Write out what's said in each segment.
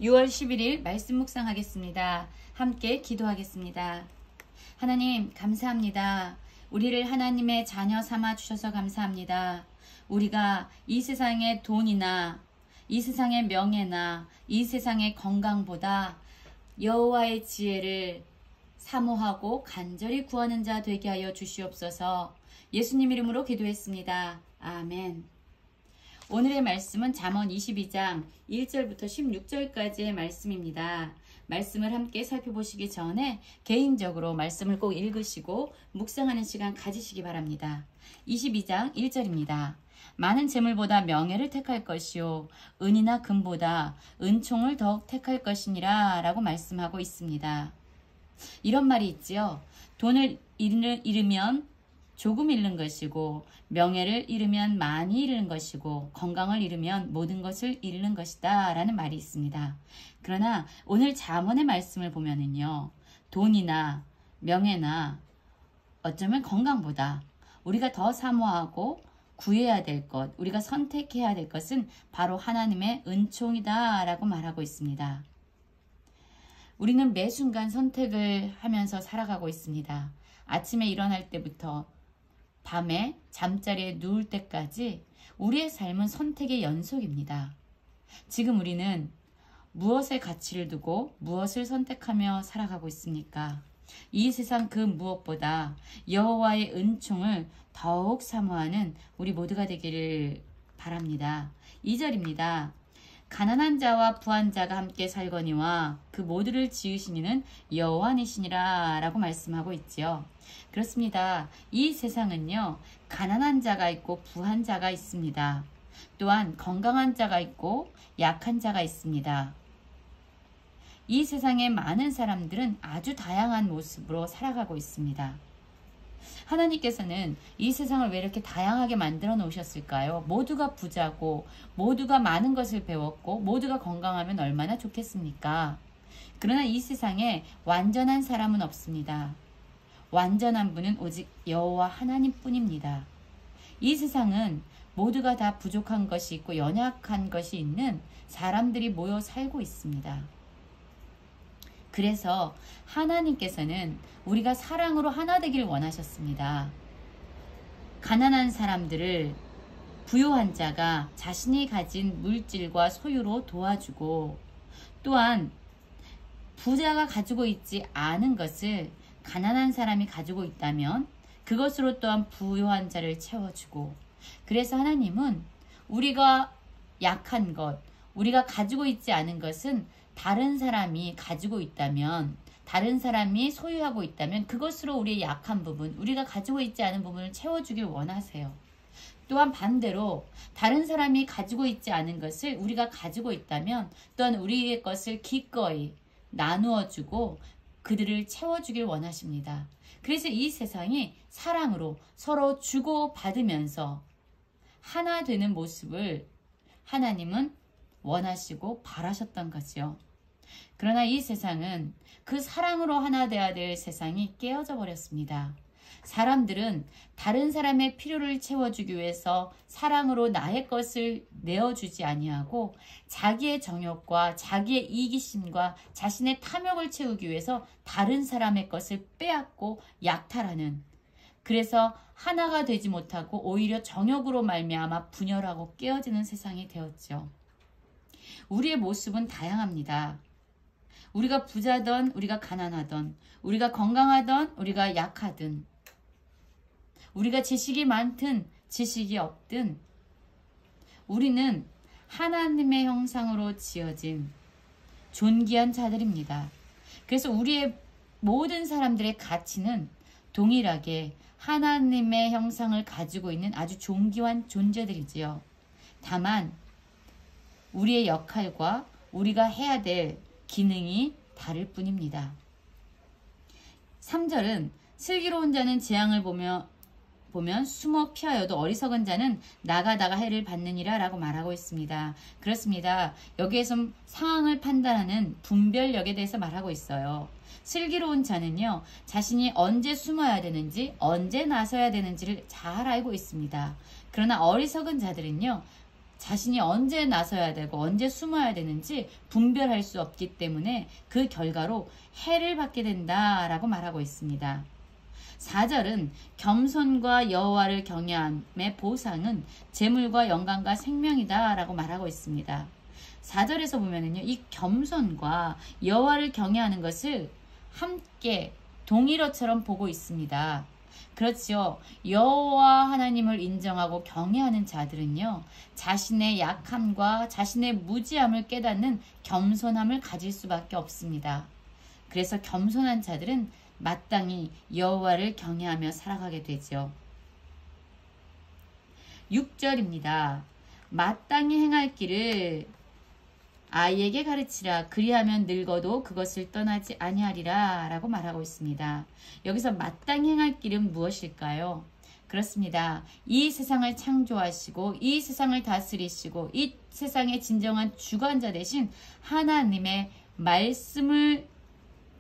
6월 11일 말씀 묵상하겠습니다. 함께 기도하겠습니다. 하나님 감사합니다. 우리를 하나님의 자녀 삼아 주셔서 감사합니다. 우리가 이 세상의 돈이나 이 세상의 명예나 이 세상의 건강보다 여호와의 지혜를 사모하고 간절히 구하는 자 되게 하여 주시옵소서. 예수님 이름으로 기도했습니다. 아멘. 오늘의 말씀은 잠언 22장 1절부터 16절까지의 말씀입니다. 말씀을 함께 살펴보시기 전에 개인적으로 말씀을 꼭 읽으시고 묵상하는 시간 가지시기 바랍니다. 22장 1절입니다. 많은 재물보다 명예를 택할 것이요 은이나 금보다 은총을 더욱 택할 것이니라 라고 말씀하고 있습니다. 이런 말이 있지요. 돈을 잃으면 조금 잃는 것이고 명예를 잃으면 많이 잃는 것이고 건강을 잃으면 모든 것을 잃는 것이다 라는 말이 있습니다. 그러나 오늘 잠언의 말씀을 보면은요, 돈이나 명예나 어쩌면 건강보다 우리가 더 사모하고 구해야 될 것, 우리가 선택해야 될 것은 바로 하나님의 은총이다 라고 말하고 있습니다. 우리는 매 순간 선택을 하면서 살아가고 있습니다. 아침에 일어날 때부터 밤에 잠자리에 누울 때까지 우리의 삶은 선택의 연속입니다. 지금 우리는 무엇에 가치를 두고 무엇을 선택하며 살아가고 있습니까? 이 세상 그 무엇보다 여호와의 은총을 더욱 사모하는 우리 모두가 되기를 바랍니다. 2절입니다. 가난한 자와 부한 자가 함께 살거니와 그 모두를 지으신 이는 여호와니시니라 라고 말씀하고 있지요. 그렇습니다. 이 세상은요, 가난한 자가 있고 부한 자가 있습니다. 또한 건강한 자가 있고 약한 자가 있습니다. 이 세상의 많은 사람들은 아주 다양한 모습으로 살아가고 있습니다. 하나님께서는 이 세상을 왜 이렇게 다양하게 만들어 놓으셨을까요? 모두가 부자고 모두가 많은 것을 배웠고 모두가 건강하면 얼마나 좋겠습니까? 그러나 이 세상에 완전한 사람은 없습니다. 완전한 분은 오직 여호와 하나님뿐입니다. 이 세상은 모두가 다 부족한 것이 있고 연약한 것이 있는 사람들이 모여 살고 있습니다. 그래서 하나님께서는 우리가 사랑으로 하나 되기를 원하셨습니다. 가난한 사람들을 부유한 자가 자신이 가진 물질과 소유로 도와주고, 또한 부자가 가지고 있지 않은 것을 가난한 사람이 가지고 있다면 그것으로 또한 부유한 자를 채워주고, 그래서 하나님은 우리가 약한 것, 우리가 가지고 있지 않은 것은 다른 사람이 가지고 있다면, 다른 사람이 소유하고 있다면 그것으로 우리의 약한 부분, 우리가 가지고 있지 않은 부분을 채워주길 원하세요. 또한 반대로 다른 사람이 가지고 있지 않은 것을 우리가 가지고 있다면 또한 우리의 것을 기꺼이 나누어주고 그들을 채워주길 원하십니다. 그래서 이 세상이 사랑으로 서로 주고받으면서 하나 되는 모습을 하나님은 원하시고 바라셨던 거지요. 그러나 이 세상은 그 사랑으로 하나 되어야 될 세상이 깨어져 버렸습니다. 사람들은 다른 사람의 필요를 채워주기 위해서 사랑으로 나의 것을 내어주지 아니하고 자기의 정욕과 자기의 이기심과 자신의 탐욕을 채우기 위해서 다른 사람의 것을 빼앗고 약탈하는, 그래서 하나가 되지 못하고 오히려 정욕으로 말미암아 분열하고 깨어지는 세상이 되었죠. 우리의 모습은 다양합니다. 우리가 부자든 우리가 가난하든, 우리가 건강하든 우리가 약하든, 우리가 지식이 많든 지식이 없든 우리는 하나님의 형상으로 지어진 존귀한 자들입니다. 그래서 우리의 모든 사람들의 가치는 동일하게 하나님의 형상을 가지고 있는 아주 존귀한 존재들이지요. 다만 우리의 역할과 우리가 해야 될 기능이 다를 뿐입니다. 3절은 슬기로운 자는 재앙을 보면 숨어 피하여도 어리석은 자는 나가다가 해를 받느니라 라고 말하고 있습니다. 그렇습니다. 여기에서 상황을 판단하는 분별력에 대해서 말하고 있어요. 슬기로운 자는요, 자신이 언제 숨어야 되는지 언제 나서야 되는지를 잘 알고 있습니다. 그러나 어리석은 자들은요, 자신이 언제 나서야 되고 언제 숨어야 되는지 분별할 수 없기 때문에 그 결과로 해를 받게 된다라고 말하고 있습니다. 4절은 겸손과 여호와를 경외함의 보상은 재물과 영광과 생명이다 라고 말하고 있습니다. 4절에서 보면은요, 이 겸손과 여호와를 경외하는 것을 함께 동일어처럼 보고 있습니다. 그렇지요. 여호와 하나님을 인정하고 경외하는 자들은요, 자신의 약함과 자신의 무지함을 깨닫는 겸손함을 가질 수밖에 없습니다. 그래서 겸손한 자들은 마땅히 여호와를 경외하며 살아가게 되죠. 6절입니다. 마땅히 행할 길을 아이에게 가르치라. 그리하면 늙어도 그것을 떠나지 아니하리라 라고 말하고 있습니다. 여기서 마땅히 행할 길은 무엇일까요? 그렇습니다. 이 세상을 창조하시고 이 세상을 다스리시고 이 세상의 진정한 주관자 되신 하나님의 말씀을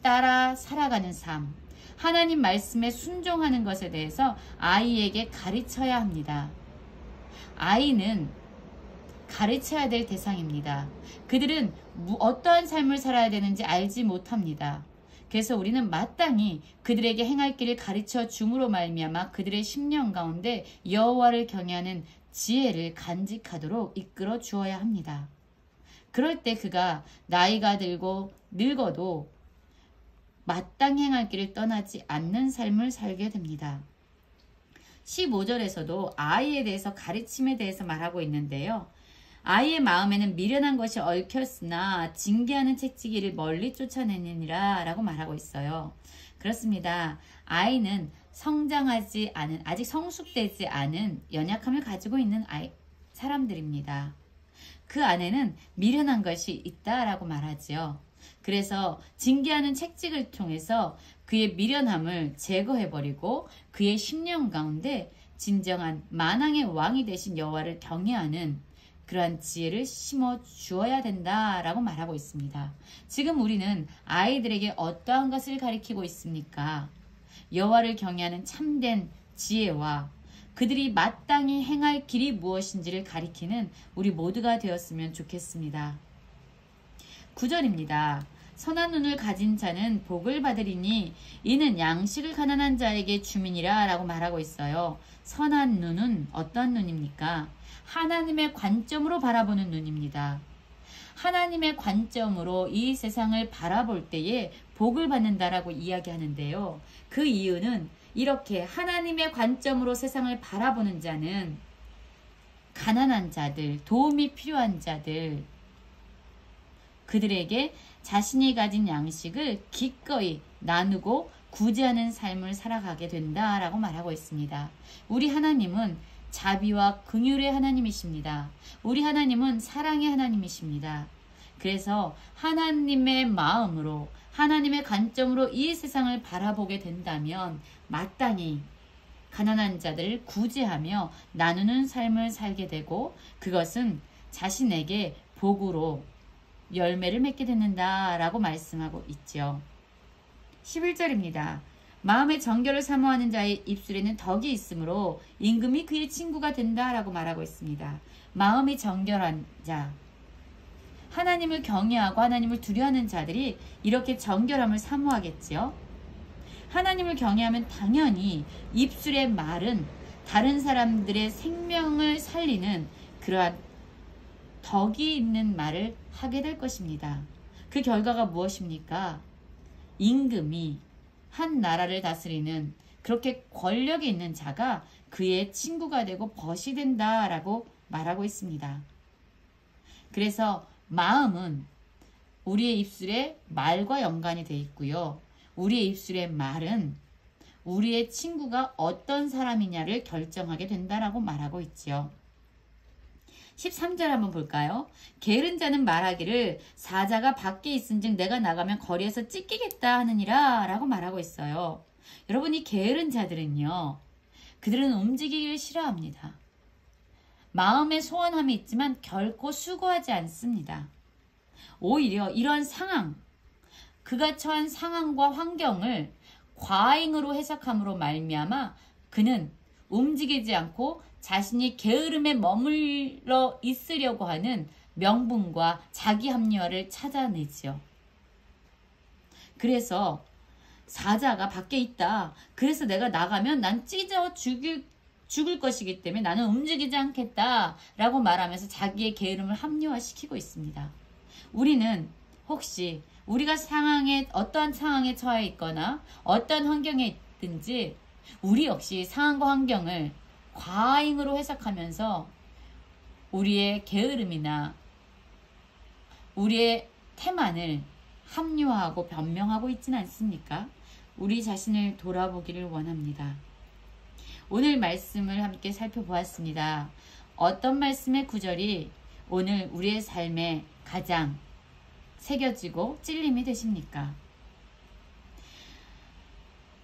따라 살아가는 삶, 하나님 말씀에 순종하는 것에 대해서 아이에게 가르쳐야 합니다. 아이는 가르쳐야 될 대상입니다. 그들은 어떠한 삶을 살아야 되는지 알지 못합니다. 그래서 우리는 마땅히 그들에게 행할 길을 가르쳐 줌으로 말미암아 그들의 심령 가운데 여호와를 경외하는 지혜를 간직하도록 이끌어 주어야 합니다. 그럴 때 그가 나이가 들고 늙어도 마땅히 행할 길을 떠나지 않는 삶을 살게 됩니다. 15절에서도 아이에 대해서 가르침에 대해서 말하고 있는데요. 아이의 마음에는 미련한 것이 얽혔으나 징계하는 책찍이를 멀리 쫓아내느니라 라고 말하고 있어요. 그렇습니다. 아이는 성장하지 않은, 아직 성숙되지 않은 연약함을 가지고 있는 사람들입니다. 그 안에는 미련한 것이 있다라고 말하지요. 그래서 징계하는 책찍을 통해서 그의 미련함을 제거해버리고 그의 심령 가운데 진정한 만왕의 왕이 되신 여호와를 경외하는 그러한 지혜를 심어 주어야 된다라고 말하고 있습니다. 지금 우리는 아이들에게 어떠한 것을 가르치고 있습니까? 여호와를 경외하는 참된 지혜와 그들이 마땅히 행할 길이 무엇인지를 가리키는 우리 모두가 되었으면 좋겠습니다. 9절입니다. 선한 눈을 가진 자는 복을 받으리니 이는 양식을 가난한 자에게 주민이라 라고 말하고 있어요. 선한 눈은 어떤 눈입니까? 하나님의 관점으로 바라보는 눈입니다. 하나님의 관점으로 이 세상을 바라볼 때에 복을 받는다라고 이야기하는데요. 그 이유는 이렇게 하나님의 관점으로 세상을 바라보는 자는 가난한 자들, 도움이 필요한 자들, 그들에게 자신이 가진 양식을 기꺼이 나누고 구제하는 삶을 살아가게 된다라고 말하고 있습니다. 우리 하나님은 자비와 긍휼의 하나님이십니다. 우리 하나님은 사랑의 하나님이십니다. 그래서 하나님의 마음으로, 하나님의 관점으로 이 세상을 바라보게 된다면 마땅히 가난한 자들을 구제하며 나누는 삶을 살게 되고 그것은 자신에게 복으로 열매를 맺게 된다라고 말씀하고 있죠. 11절입니다. 마음의 정결을 사모하는 자의 입술에는 덕이 있으므로 임금이 그의 친구가 된다라고 말하고 있습니다. 마음이 정결한 자, 하나님을 경외하고 하나님을 두려워하는 자들이 이렇게 정결함을 사모하겠지요. 하나님을 경외하면 당연히 입술의 말은 다른 사람들의 생명을 살리는 그러한 덕이 있는 말을 하게 될 것입니다. 그 결과가 무엇입니까? 임금이 한 나라를 다스리는 그렇게 권력이 있는 자가 그의 친구가 되고 벗이 된다라고 말하고 있습니다. 그래서 마음은 우리의 입술에 말과 연관이 되어 있고요. 우리의 입술의 말은 우리의 친구가 어떤 사람이냐를 결정하게 된다라고 말하고 있지요. 13절 한번 볼까요? 게으른 자는 말하기를 사자가 밖에 있은즉 내가 나가면 거리에서 찢기겠다 하느니라 라고 말하고 있어요. 여러분, 이 게으른 자들은요, 그들은 움직이기를 싫어합니다. 마음에 소원함이 있지만 결코 수고하지 않습니다. 오히려 이런 상황, 그가 처한 상황과 환경을 과잉으로 해석함으로 말미암아 그는 움직이지 않고 자신이 게으름에 머물러 있으려고 하는 명분과 자기 합리화를 찾아내지요. 그래서 사자가 밖에 있다. 그래서 내가 나가면 난 찢어 죽을 것이기 때문에 나는 움직이지 않겠다 라고 말하면서 자기의 게으름을 합리화시키고 있습니다. 우리는 혹시 우리가 어떠한 상황에 처해 있거나 어떠한 환경에 있든지 우리 역시 상황과 환경을 과잉으로 해석하면서 우리의 게으름이나 우리의 태만을 합리화하고 변명하고 있지는 않습니까? 우리 자신을 돌아보기를 원합니다. 오늘 말씀을 함께 살펴보았습니다. 어떤 말씀의 구절이 오늘 우리의 삶에 가장 새겨지고 찔림이 되십니까?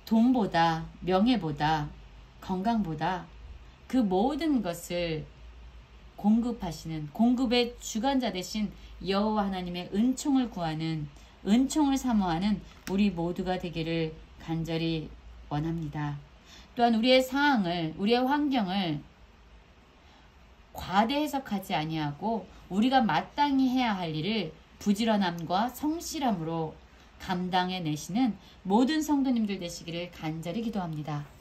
돈보다, 명예보다, 건강보다 그 모든 것을 공급하시는, 공급의 주관자 되신 여호와 하나님의 은총을 구하는, 은총을 사모하는 우리 모두가 되기를 간절히 원합니다. 또한 우리의 상황을, 우리의 환경을 과대 해석하지 아니하고 우리가 마땅히 해야 할 일을 부지런함과 성실함으로 감당해내시는 모든 성도님들 되시기를 간절히 기도합니다.